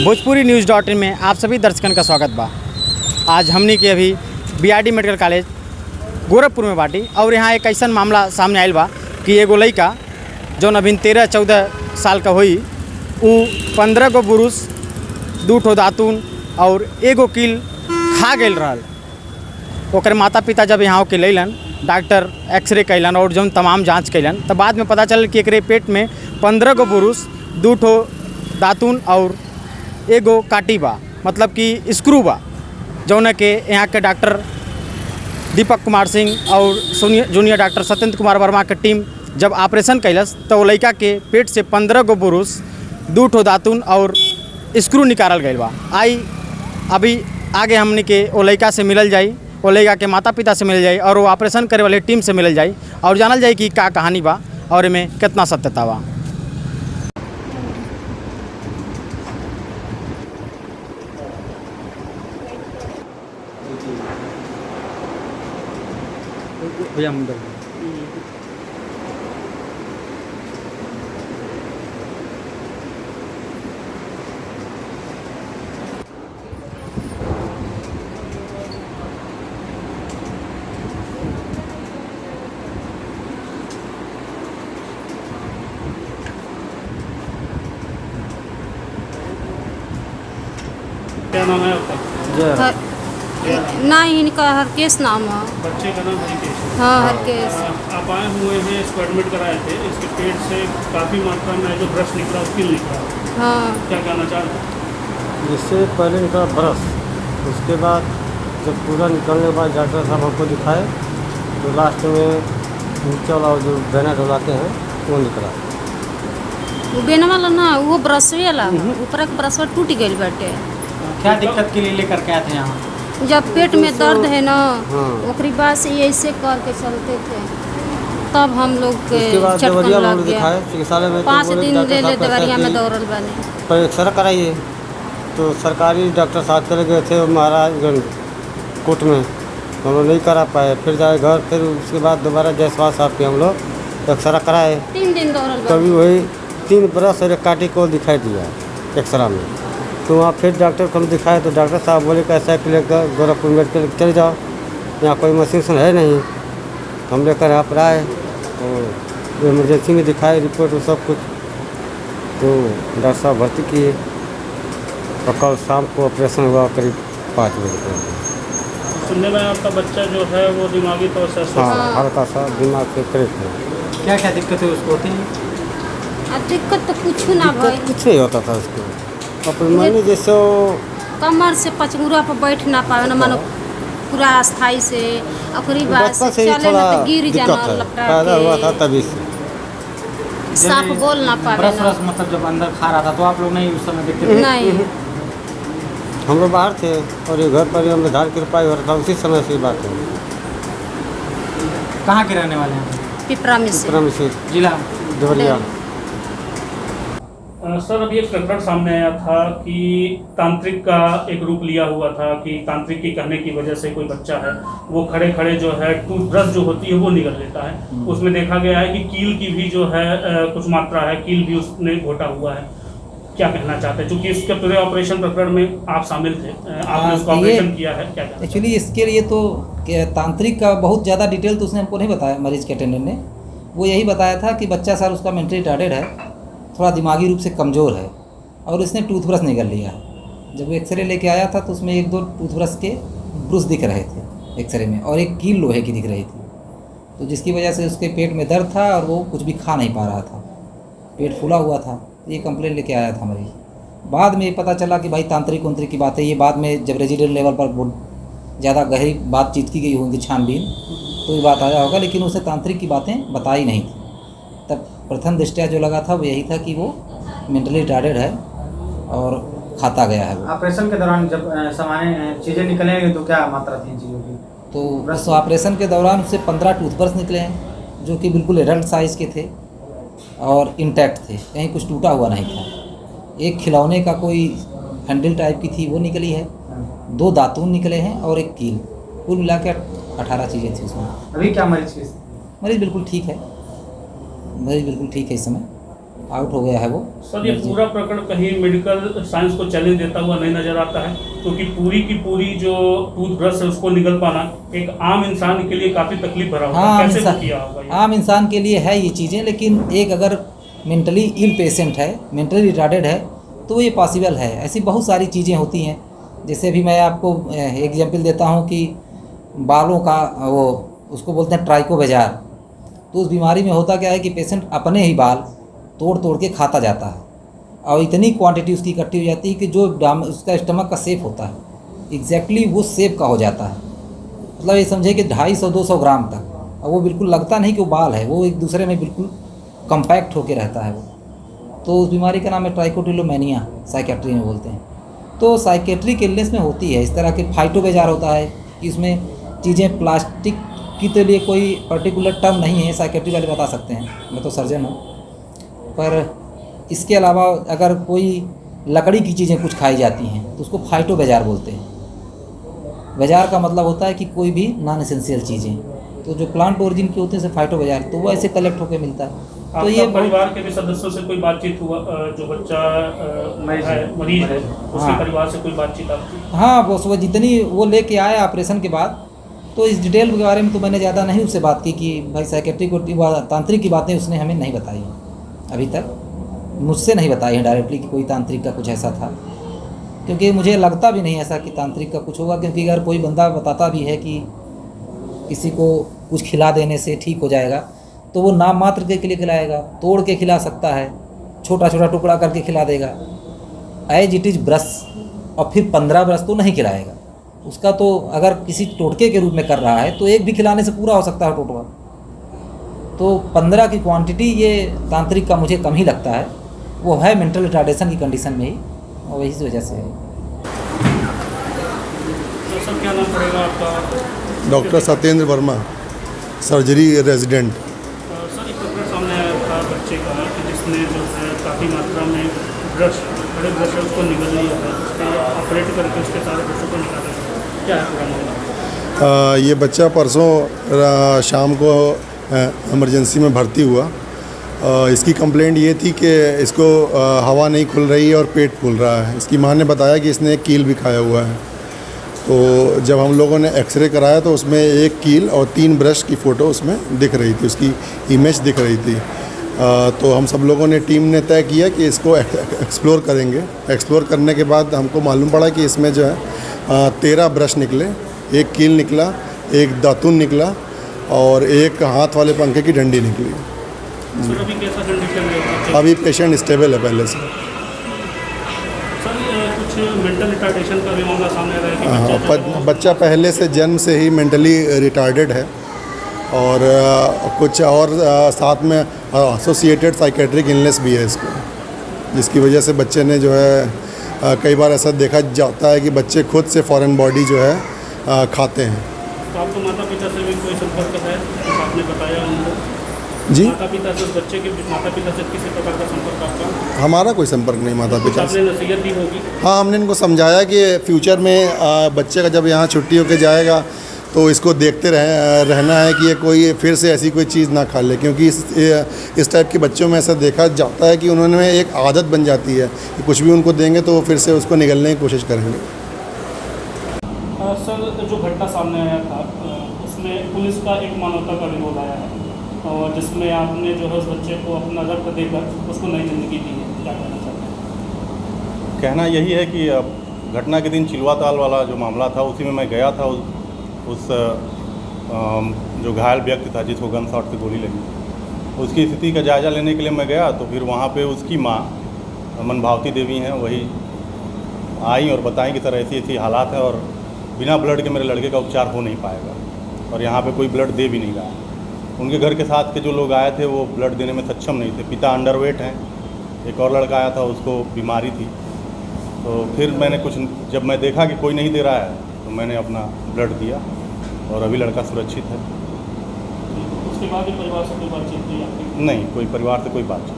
भोजपुरी-news.in में आप सभी दर्शकन का स्वागत बा। आज हमनी के अभी बीआरडी मेडिकल कॉलेज गोरखपुर में बाटी और यहाँ एक ऐसा मामला सामने आयल बा कि एगो लड़का जौन अभी 13-14 साल का होई उ 15 गो बुरुस, 2 ठो दातून और एगो कील खा गेल रहल। ओकर माता पिता जब यहाँ के लैलन डॉक्टर एक्सरे कैलन और जौन तमाम जांच कैलन तो बाद में पता चल कि एकरे पेट में 15 गो बुरुस, 2 ठो दातून और एगो काटी बा, मतलब कि स्क्रू बा, जौन के यहाँ के डॉक्टर दीपक कुमार सिंह और जूनियर डॉक्टर सत्येंद्र कुमार वर्मा के टीम जब ऑपरेशन कैलस तो लड़का के पेट से 15 गो बुरुस, 2 ठो दातून और स्क्रू निकालल गई बा। आई अभी आगे हमने के वो लड़का से मिलल जाई, वो लड़का के माता पिता से मिल जाई और वो ऑपरेशन करे वाले टीम से मिलल जाई और जानल जाई कि का कहानी बा और इमें कितना सत्यता बा। भैया अंदर क्या नाम है आपका? नहीं, इनका हरकेश नाम है। बच्चे का नाम हरकेश है। हाँ, हरकेश। आप आए हुए हैं, इसको एडमिट कराए थे। इसके पेट से काफ़ी मात्रा में जो ब्रश निकला उसकी निकला। हाँ। क्या कहना चाह रहे हैं? इससे पहले निकला ब्रश, उसके बाद जब पूरा निकलने के बाद डॉक्टर साहब हमको दिखाए तो लास्ट में नीचे वाला जो बेना डलाते हैं वो निकला। वो बेना वाला ना, वो ब्रश वाला ऊपर का ब्रश टूट गई बाटे। क्या दिक्कत के लिए लेकर के आए थे यहाँ? जब पेट में दर्द है ना, हाँ। ओकरी बाद से ऐसे करके चलते थे, तब हम लोग के उसके बाद झटकन देवरिया लग में गया। दिखाए चिकित्सालय में 5 दिन ले देवरिया में दौड़ल बने। पर एक्सरे कराइए तो सरकारी डॉक्टर साहब चले गए थे महाराजगंज कोर्ट में, हम लोग नहीं करा पाए। फिर जाए घर, फिर उसके बाद दोबारा जयसवाल साहब के हम लोग एक्सरा कराए। 3 दिन दौड़ल तभी बने। वही 3 ब्रश और एक काटी को दिखाई दिया एक्सरा में। तो वहाँ फिर डॉक्टर को हम दिखाए तो डॉक्टर साहब बोले कि ऐसा कि लेकर गोरखपुर मेडिकल चले जाओ, यहाँ कोई मशीन है नहीं। हम लेकर यहाँ पर आए और इमरजेंसी में दिखाए रिपोर्ट और सब कुछ, तो डॉक्टर साहब भर्ती किए और कल शाम को ऑपरेशन हुआ करीब 5 बजे को। सुनने में आपका बच्चा जो है वो दिमागी तौर से अस्वस्थ हाँ, हल्का सा दिमाग से करीब है। क्या क्या दिक्कत है उसको होती? दिक्कत तो कुछ ना भाई, कुछ नहीं होता था उसको। अपने मन जैसे कमर से पचमुरा पर बैठ ना पावे ना, मानो पूरा अस्थाई से। ओकरी बाद बचपन से से ही चले थोड़ा ना तो गिर दिक्कत जाना, है, लपटा पैदा हुआ था के तभी से। साफ बोल ना पावे ब्रश ना। मतलब जब अंदर खा रहा था तो आप लोग नहीं उस समय देखते थे? नहीं, हम लोग बाहर थे और ये घर पर ही हमें धार कृपाई हो रहा था, उसी समय से बात है। कहाँ के रहने वाले हैं? पिपरा में से। क्रम से जिला देवरिया। सर, अभी एक प्रकरण सामने आया था कि तांत्रिक का एक रूप लिया हुआ था कि तांत्रिक के कहने की वजह से कोई बच्चा है वो खड़े खड़े जो है टूथब्रश जो होती है वो निगल लेता है। उसमें देखा गया है कि कील की भी जो है कुछ मात्रा है, कील भी उसने घोटा हुआ है। क्या कहना चाहते हैं, चूँकि इसके पूरे ऑपरेशन प्रकरण में आप शामिल थे, आपने उसका ऑपरेशन किया है, क्या कहना? एक्चुअली इसके लिए तो तांत्रिक का बहुत ज़्यादा डिटेल तो उसने हमको नहीं बताया। मरीज के अटेंडेंट ने वो यही बताया था कि बच्चा सर उसका मेंटली रिटार्डेड है, थोड़ा दिमागी रूप से कमज़ोर है और इसने टूथब्रश निकल लिया। जब वो एक्सरे लेके आया था तो उसमें 1-2 टूथब्रश के ब्रुश दिख रहे थे एक्सरे में और एक कील लोहे की दिख रही थी, तो जिसकी वजह से उसके पेट में दर्द था और वो कुछ भी खा नहीं पा रहा था, पेट फूला हुआ था। ये कंप्लेंट लेके आया था मरीज। बाद में पता चला कि भाई तांत्रिक उंत्रिक की बात है। ये बाद में जब रेजिडेंट लेवल पर बहुत ज़्यादा गहरी बातचीत की गई होगी, छानबीन, तो ये बात आया होगा, लेकिन उसे तांत्रिक की बातें बताई नहीं थी। तब प्रथम दृष्टया जो लगा था वो यही था कि वो मेंटली रिटार्डेड है और खाता गया है। ऑपरेशन के दौरान जब सामान्य चीज़ें निकलेंगी तो क्या मात्रा थी इन चीज़ों की? तो उस ऑपरेशन के दौरान उससे 15 टूथब्रश निकले हैं जो कि बिल्कुल एडल्ट साइज़ के थे और इंटैक्ट थे, कहीं कुछ टूटा हुआ नहीं था। एक खिलौने का कोई हैंडल टाइप की थी वो निकली है, 2 दातून निकले हैं और एक कील, कुल मिला के 18 चीज़ें थी उसमें। अभी क्या मरीज की? मरीज बिल्कुल ठीक है, मरीज बिल्कुल ठीक है इस समय, आउट हो गया है वो। सर ये पूरा प्रकरण कहीं मेडिकल साइंस को चैलेंज देता हुआ नहीं नजर आता है, क्योंकि पूरी की पूरी जो टूथब्रश है उसको निगल पाना एक आम इंसान के लिए काफ़ी तकलीफ भरा होगा। हाँ, कैसे वो किया होगा ये? आम इंसान के लिए है ये चीज़ें, लेकिन एक अगर मेंटली इल पेशेंट है, मेंटली रिटार्डेड है, तो ये पॉसिबल है। ऐसी बहुत सारी चीज़ें होती हैं। जैसे अभी मैं आपको एग्जांपल देता हूँ कि बालों का वो उसको बोलते हैं ट्राइको बाजार। तो उस बीमारी में होता क्या है कि पेशेंट अपने ही बाल तोड़ तोड़ के खाता जाता है, और इतनी क्वांटिटी उसकी इकट्ठी हो जाती है कि जो उसका स्टमक का शेप होता है एग्जैक्टली वो शेप का हो जाता है। मतलब ये समझे कि 250-200 ग्राम तक, और वो बिल्कुल लगता नहीं कि वो बाल है, वो एक दूसरे में बिल्कुल कंपैक्ट होके रहता है वो। तो उस बीमारी का नाम है ट्राइकोटिलोमेनिया, साइकेट्री में बोलते हैं। तो साइकेट्रिक इलनेस में होती है इस तरह के फाइटो बाजार होता है कि इसमें चीज़ें प्लास्टिक की तो लिए कोई पर्टिकुलर टर्म नहीं है, साइकेट्री वाले बता सकते हैं, मैं तो सर्जन हूँ। पर इसके अलावा अगर कोई लकड़ी की चीज़ें कुछ खाई जाती हैं तो उसको फाइटो बाजार बोलते हैं। बाजार का मतलब होता है कि कोई भी नॉन एसेंशियल चीज़ें, तो जो प्लांट ओरिजिन की होती है जैसे फाइटो बाजार, तो वो ऐसे कलेक्ट होकर मिलता है। तो ये परिवार के भी सदस्यों से कोई बातचीत हुआ? जो बच्चा मरीज है उसके हाँ। परिवार से कोई बातचीत आपकी? हाँ, वो जितनी वो लेके आया ऑपरेशन के बाद, तो इस डिटेल के बारे में तो मैंने ज़्यादा नहीं उससे बात की कि भाई साइकेट्रिक और तांत्रिक की बातें उसने हमें नहीं बताई अभी तक, मुझसे नहीं बताई है डायरेक्टली कि कोई तांत्रिक का कुछ ऐसा था, क्योंकि मुझे लगता भी नहीं ऐसा कि तांत्रिक का कुछ होगा। क्योंकि अगर कोई बंदा बताता भी है कि किसी को कुछ खिला देने से ठीक हो जाएगा, तो वो नाम मात्र के लिए खिलाएगा, तोड़ के खिला सकता है, छोटा छोटा टुकड़ा करके खिला देगा। एज इट इज़ ब्रश, और फिर 15 ब्रश तो नहीं खिलाएगा उसका। तो अगर किसी टोटके के रूप में कर रहा है तो एक भी खिलाने से पूरा हो सकता है टोटका। तो 15 की क्वांटिटी ये तांत्रिक का मुझे कम ही लगता है। वो है मेंटल रिटार्डेशन की कंडीशन में ही, और वही वजह से है। तो सर क्या नाम पड़ेगा आपका? Doctor Satyendra Verma, surgery resident. Sir एक प्रकरण सामने आया था बच्चे का कि जिसने जो है काफ़ी मात्रा में ब्रश, बड़े ब्रश है उसको निगल लिया है, उसके ऑपरेट करके उसके सारे ब्रशों को निकाला गया। क्या है पूरा मामला? ये बच्चा परसों शाम को इमरजेंसी में भर्ती हुआ। इसकी कंप्लेंट ये थी कि इसको हवा नहीं खुल रही है और पेट फूल रहा है। इसकी मां ने बताया कि इसने एक कील भी खाया हुआ है। तो जब हम लोगों ने एक्सरे कराया तो उसमें एक कील और 3 ब्रश की फ़ोटो उसमें दिख रही थी, उसकी इमेज दिख रही थी। तो हम सब लोगों ने टीम ने तय किया कि इसको एक्सप्लोर करेंगे। एक्सप्लोर करने के बाद हमको मालूम पड़ा कि इसमें जो है 13 ब्रश निकले, एक कील निकला, एक दातुन निकला और एक हाथ वाले पंखे की डंडी निकली। सर अभी कैसा कंडीशन है? अभी पेशेंट स्टेबल है पहले से। सर कुछ मेंटल रिटार्डेशन का भी मामला सामने आ रहा है कि हाँ, बच्चा जो है बच्चा पहले से जन्म से ही मेंटली रिटार्डेड है, और कुछ और साथ में एसोसिएटेड साइकेट्रिक इलनेस भी है इसको, जिसकी वजह से बच्चे ने जो है कई बार ऐसा देखा जाता है कि बच्चे खुद से फॉरेन बॉडी जो है खाते हैं। तो आपको माता पिता से भी कोई संपर्क है? तो आपने बताया उनको जी, माता पिता से, बच्चे के माता पिता से किसी प्रकार का संपर्क आपका? हमारा कोई संपर्क नहीं माता कुछ पिता से। आपने नसीहत दी होगी? हाँ, हमने इनको समझाया कि फ्यूचर में बच्चे का जब यहाँ छुट्टी होकर जाएगा तो इसको देखते रहना है कि ये कोई फिर से ऐसी कोई चीज़ ना खा ले, क्योंकि इस टाइप के बच्चों में ऐसा देखा जाता है कि उन्होंने एक आदत बन जाती है कि कुछ भी उनको देंगे तो वो फिर से उसको निगलने की कोशिश करेंगे। सर जो घटना सामने आया था उसमें पुलिस का एक मानवता का भी रोल आया है, और जिसमें आपने जो है उस बच्चे को अपना रक्त देकर उसको नई जिंदगी दी है। क्या कहना चाहते हैं? कहना यही है कि घटना के दिन चिलवा ताल वाला जो मामला था उसी में मैं गया था। उस जो घायल व्यक्ति था जिसको गन शॉट से गोली लगी, उसकी स्थिति का जायज़ा लेने के लिए मैं गया। तो फिर वहाँ पे उसकी माँ मनभावती देवी हैं, वही आई और बताएं कि सर ऐसी ऐसी हालात है और बिना ब्लड के मेरे लड़के का उपचार हो नहीं पाएगा, और यहाँ पे कोई ब्लड दे भी नहीं रहा। उनके घर के साथ के जो लोग आए थे वो ब्लड देने में सक्षम नहीं थे। पिता अंडरवेट हैं, एक और लड़का आया था उसको बीमारी थी। तो फिर मैंने जब मैं देखा कि कोई नहीं दे रहा है तो मैंने अपना ब्लड दिया, और अभी लड़का सुरक्षित है। उसके बाद भी परिवार से कोई बातचीत हुई आपकी? नहीं, कोई परिवार से कोई बातचीत